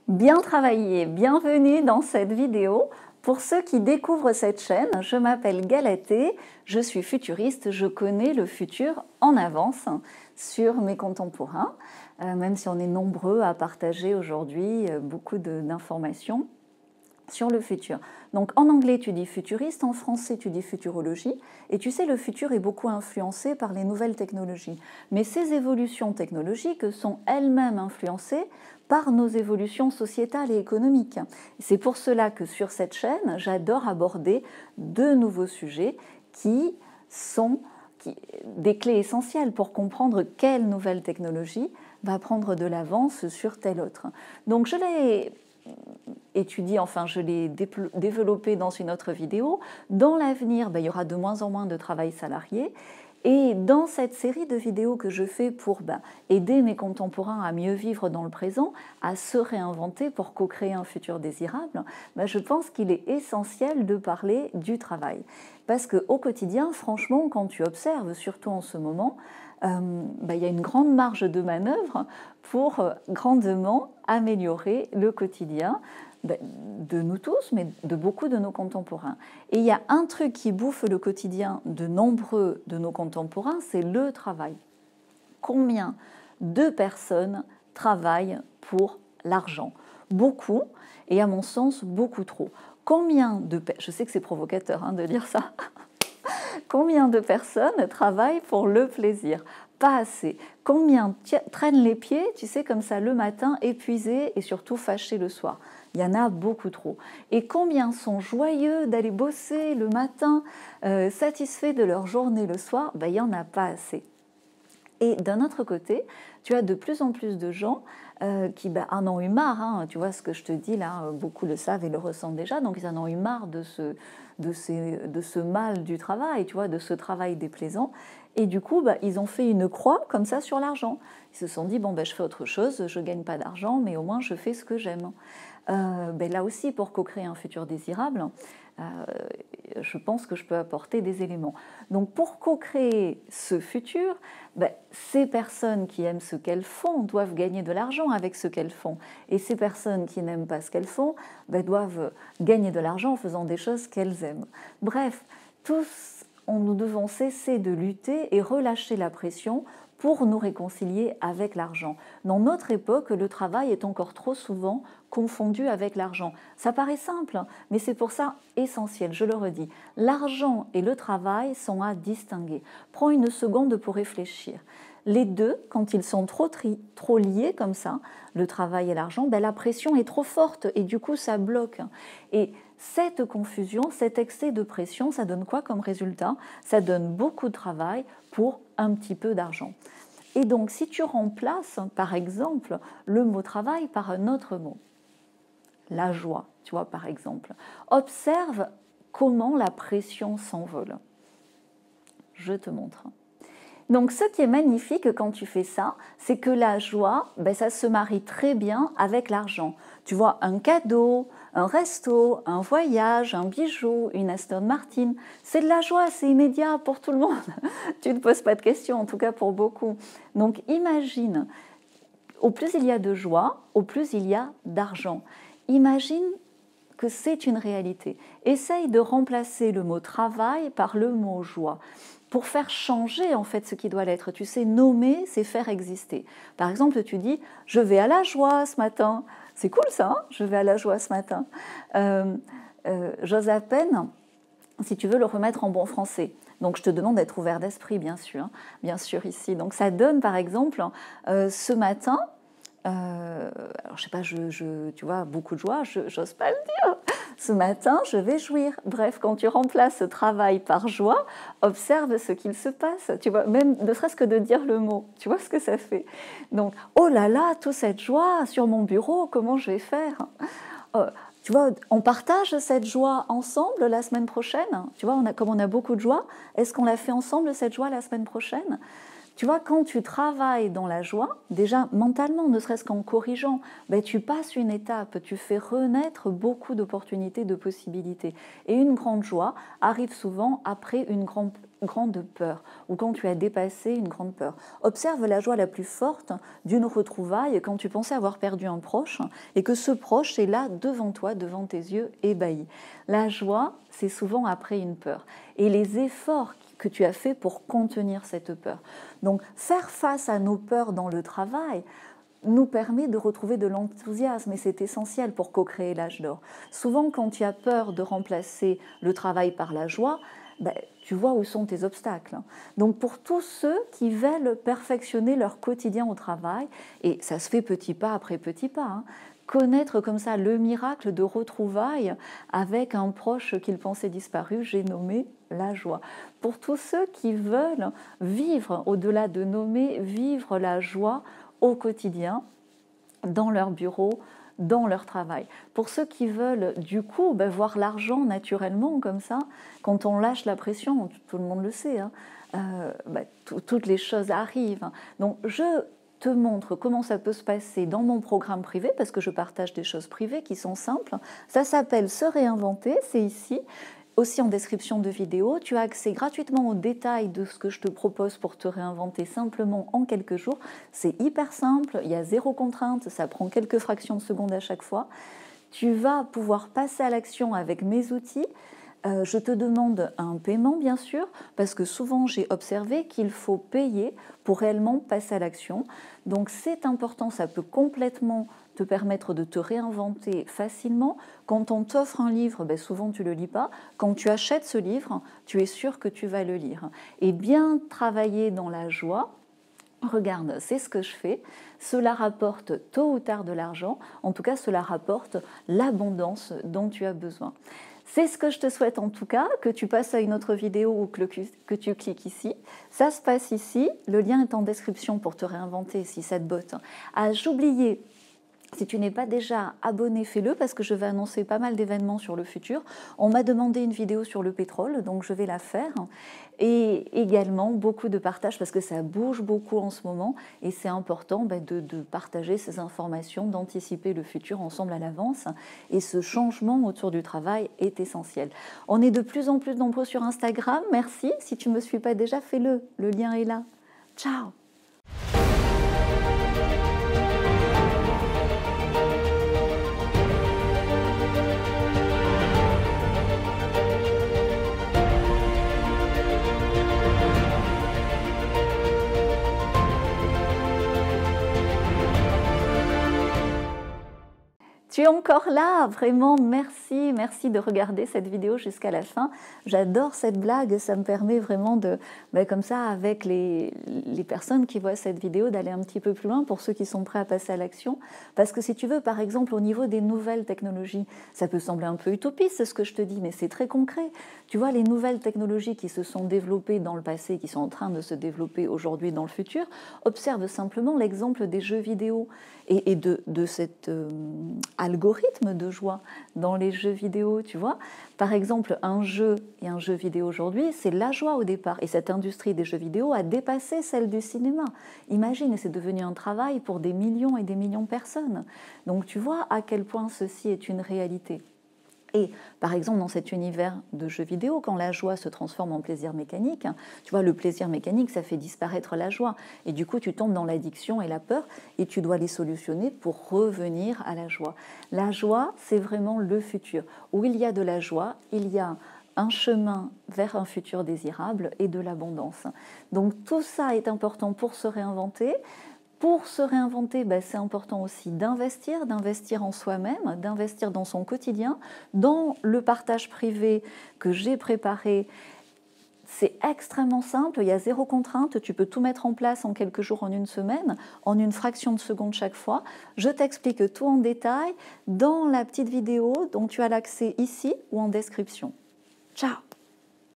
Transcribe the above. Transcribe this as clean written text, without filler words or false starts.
Bien travaillé, bienvenue dans cette vidéo. Pour ceux qui découvrent cette chaîne, je m'appelle Galatée, je suis futuriste, je connais le futur en avance sur mes contemporains, même si on est nombreux à partager aujourd'hui beaucoup d'informations sur le futur. Donc en anglais tu dis futuriste, en français tu dis futurologie, et tu sais le futur est beaucoup influencé par les nouvelles technologies. Mais ces évolutions technologiques sont elles-mêmes influencées par nos évolutions sociétales et économiques. C'est pour cela que sur cette chaîne, j'adore aborder de nouveaux sujets qui sont des clés essentielles pour comprendre quelle nouvelle technologie va prendre de l'avance sur telle autre. Donc je l'ai étudié, enfin je l'ai développé dans une autre vidéo. Dans l'avenir, il y aura de moins en moins de travail salarié. Et dans cette série de vidéos que je fais pour aider mes contemporains à mieux vivre dans le présent, à se réinventer pour co-créer un futur désirable, je pense qu'il est essentiel de parler du travail. Parce qu'au quotidien, franchement, quand tu observes, surtout en ce moment, il y a une grande marge de manœuvre pour grandement améliorer le quotidien de nous tous, mais de beaucoup de nos contemporains. Et il y a un truc qui bouffe le quotidien de nombreux de nos contemporains, c'est le travail. Combien de personnes travaillent pour l'argent? Beaucoup, et à mon sens, beaucoup trop. Je sais que c'est provocateur de dire ça. Combien de personnes travaillent pour le plaisir? Pas assez. Combien traînent les pieds, tu sais, comme ça, le matin, épuisés et surtout fâchés le soir? Il y en a beaucoup trop. Et combien sont joyeux d'aller bosser le matin, satisfaits de leur journée le soir? Il n'y en a pas assez. Et d'un autre côté, tu as de plus en plus de gens qui en ont eu marre. Tu vois ce que je te dis là, beaucoup le savent et le ressentent déjà. Donc ils en ont eu marre de ce mal du travail, tu vois, de ce travail déplaisant. Et du coup, ils ont fait une croix comme ça sur l'argent. Ils se sont dit, je fais autre chose, je ne gagne pas d'argent, mais au moins je fais ce que j'aime. Là aussi, pour co-créer un futur désirable, je pense que je peux apporter des éléments. Donc pour co-créer ce futur, ces personnes qui aiment ce qu'elles font doivent gagner de l'argent avec ce qu'elles font. Et ces personnes qui n'aiment pas ce qu'elles font doivent gagner de l'argent en faisant des choses qu'elles aiment. Bref, tous, nous devons cesser de lutter et relâcher la pression pour nous réconcilier avec l'argent. Dans notre époque, le travail est encore trop souvent confondu avec l'argent. Ça paraît simple, mais c'est pour ça essentiel, je le redis. L'argent et le travail sont à distinguer. Prends une seconde pour réfléchir. Les deux, quand ils sont trop liés comme ça, le travail et l'argent, la pression est trop forte et du coup ça bloque. Et cette confusion, cet excès de pression, ça donne quoi comme résultat? Ça donne beaucoup de travail pour un petit peu d'argent. Et donc si tu remplaces par exemple le mot travail par un autre mot, la joie, tu vois par exemple, observe comment la pression s'envole. Je te montre. Donc ce qui est magnifique quand tu fais ça, c'est que la joie, ça se marie très bien avec l'argent. Tu vois, un cadeau, un resto, un voyage, un bijou, une Aston Martin, c'est de la joie, c'est immédiat pour tout le monde. Tu ne te poses pas de questions, en tout cas pour beaucoup. Donc imagine, au plus il y a de joie, au plus il y a d'argent. Imagine que c'est une réalité. Essaye de remplacer le mot travail par le mot joie, pour faire changer en fait ce qui doit l'être. Tu sais, nommer, c'est faire exister. Par exemple, tu dis « je vais à la joie ce matin ». C'est cool ça, je vais à la joie ce matin. J'ose à peine, si tu veux, le remettre en bon français. Donc je te demande d'être ouvert d'esprit, bien sûr ici. Donc ça donne par exemple, ce matin, alors je sais pas, tu vois, beaucoup de joie, j'ose pas le dire. Ce matin, je vais jouir. Bref, quand tu remplaces travail par joie, observe ce qu'il se passe. Tu vois, même ne serait-ce que de dire le mot, tu vois ce que ça fait. Donc, oh là là, toute cette joie sur mon bureau, comment je vais faire? Tu vois, on partage cette joie ensemble la semaine prochaine. Tu vois, comme on a beaucoup de joie, est-ce qu'on la fait ensemble cette joie la semaine prochaine? Tu vois, quand tu travailles dans la joie, déjà mentalement, ne serait-ce qu'en corrigeant, tu passes une étape, tu fais renaître beaucoup d'opportunités, de possibilités. Et une grande joie arrive souvent après une grande grande peur ou quand tu as dépassé une grande peur. Observe la joie la plus forte d'une retrouvaille quand tu pensais avoir perdu un proche et que ce proche est là devant toi, devant tes yeux, ébahi. La joie, c'est souvent après une peur. Et les efforts que tu as faits pour contenir cette peur. Donc, faire face à nos peurs dans le travail nous permet de retrouver de l'enthousiasme et c'est essentiel pour co-créer l'âge d'or. Souvent, quand tu as peur de remplacer le travail par la joie, tu vois où sont tes obstacles. Donc pour tous ceux qui veulent perfectionner leur quotidien au travail, et ça se fait petit pas après petit pas, connaître comme ça le miracle de retrouvailles avec un proche qu'ils pensaient disparu, j'ai nommé la joie. Pour tous ceux qui veulent vivre, au-delà de nommer, vivre la joie au quotidien, dans leur bureau, dans leur travail. Pour ceux qui veulent du coup voir l'argent naturellement comme ça, quand on lâche la pression, tout le monde le sait, toutes les choses arrivent. Donc je te montre comment ça peut se passer dans mon programme privé, parce que je partage des choses privées qui sont simples. Ça s'appelle Se réinventer, c'est ici. Aussi en description de vidéo, tu as accès gratuitement aux détails de ce que je te propose pour te réinventer simplement en quelques jours. C'est hyper simple, il y a 0 contrainte, ça prend quelques fractions de seconde à chaque fois. Tu vas pouvoir passer à l'action avec mes outils. Je te demande un paiement, bien sûr, parce que souvent j'ai observé qu'il faut payer pour réellement passer à l'action. Donc c'est important, ça peut complètement te permettre de te réinventer facilement. Quand on t'offre un livre, souvent tu ne le lis pas. Quand tu achètes ce livre, tu es sûr que tu vas le lire. Et bien travailler dans la joie, regarde, c'est ce que je fais. Cela rapporte tôt ou tard de l'argent. En tout cas, cela rapporte l'abondance dont tu as besoin. C'est ce que je te souhaite en tout cas, que tu passes à une autre vidéo ou que tu cliques ici. Ça se passe ici, le lien est en description pour te réinventer si ça te botte. J'oubliais, si tu n'es pas déjà abonné, fais-le parce que je vais annoncer pas mal d'événements sur le futur. On m'a demandé une vidéo sur le pétrole, donc je vais la faire. Et également beaucoup de partage parce que ça bouge beaucoup en ce moment et c'est important de partager ces informations, d'anticiper le futur ensemble à l'avance. Et ce changement autour du travail est essentiel. On est de plus en plus nombreux sur Instagram. Merci. Si tu ne me suis pas déjà, fais-le. Le lien est là. Ciao. Tu es encore là, vraiment merci, merci de regarder cette vidéo jusqu'à la fin. J'adore cette blague, ça me permet vraiment de, comme ça, avec les personnes qui voient cette vidéo, d'aller un petit peu plus loin pour ceux qui sont prêts à passer à l'action. Parce que si tu veux, par exemple, au niveau des nouvelles technologies, ça peut sembler un peu utopiste ce que je te dis, mais c'est très concret. Tu vois, les nouvelles technologies qui se sont développées dans le passé, qui sont en train de se développer aujourd'hui dans le futur, observe simplement l'exemple des jeux vidéo et de cet algorithme de joie dans les jeux vidéo, tu vois. Par exemple, un jeu et un jeu vidéo aujourd'hui, c'est la joie au départ. Et cette industrie des jeux vidéo a dépassé celle du cinéma. Imagine, c'est devenu un travail pour des millions et des millions de personnes. Donc tu vois à quel point ceci est une réalité. Et par exemple, dans cet univers de jeux vidéo, quand la joie se transforme en plaisir mécanique, tu vois, le plaisir mécanique, ça fait disparaître la joie. Et du coup, tu tombes dans l'addiction et la peur et tu dois les solutionner pour revenir à la joie. La joie, c'est vraiment le futur. Où il y a de la joie, il y a un chemin vers un futur désirable et de l'abondance. Donc tout ça est important pour se réinventer. Pour se réinventer, c'est important aussi d'investir en soi-même, d'investir dans son quotidien, dans le partage privé que j'ai préparé. C'est extrêmement simple, il y a 0 contrainte, tu peux tout mettre en place en quelques jours, en une semaine, en une fraction de seconde chaque fois. Je t'explique tout en détail dans la petite vidéo dont tu as l'accès ici ou en description. Ciao!